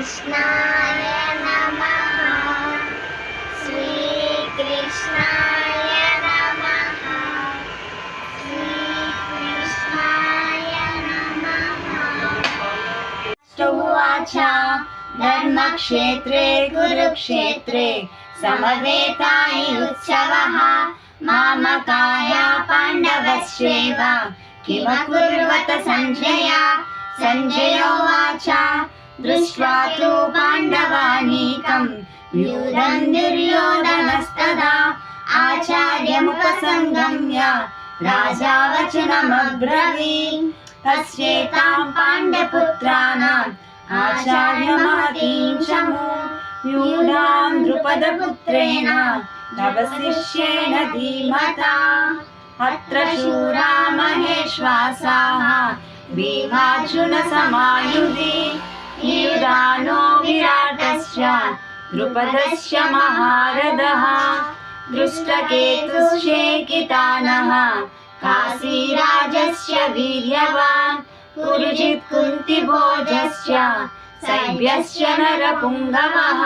कृष्णाय नमः। श्रीकृष्णाय नमः। श्रीकृष्णाय नमः। उवाच धर्मक्षेत्रे कुरुक्षेत्रे समवेतायुत्सवः मामकाय पाण्डवश्चैव किमकुर्वत सञ्जय। सञ्जयोवाच दृष्ट्वा तु पाण्डवानीकं व्यूढं दुर्योधनस्तदा आचार्यमुपसङ्गम्य राजा वचनमब्रवीत्। पश्येतां पाण्डपुत्राणाम् आचार्यमहतीं चमूं व्यूढां द्रुपदपुत्रेण तव शिष्येण धीमता। अत्र शूरा महेश्वासाः भीमार्जुनसमायुधि व्यूढानो विराटश्च द्रुपदश्च महारथः। दृष्टकेतुश्चेकितानः काशीराजस्य वीर्यवान् पुरुजित् कुन्तिभोजश्च सैभ्यश्च नरपुङ्गवः।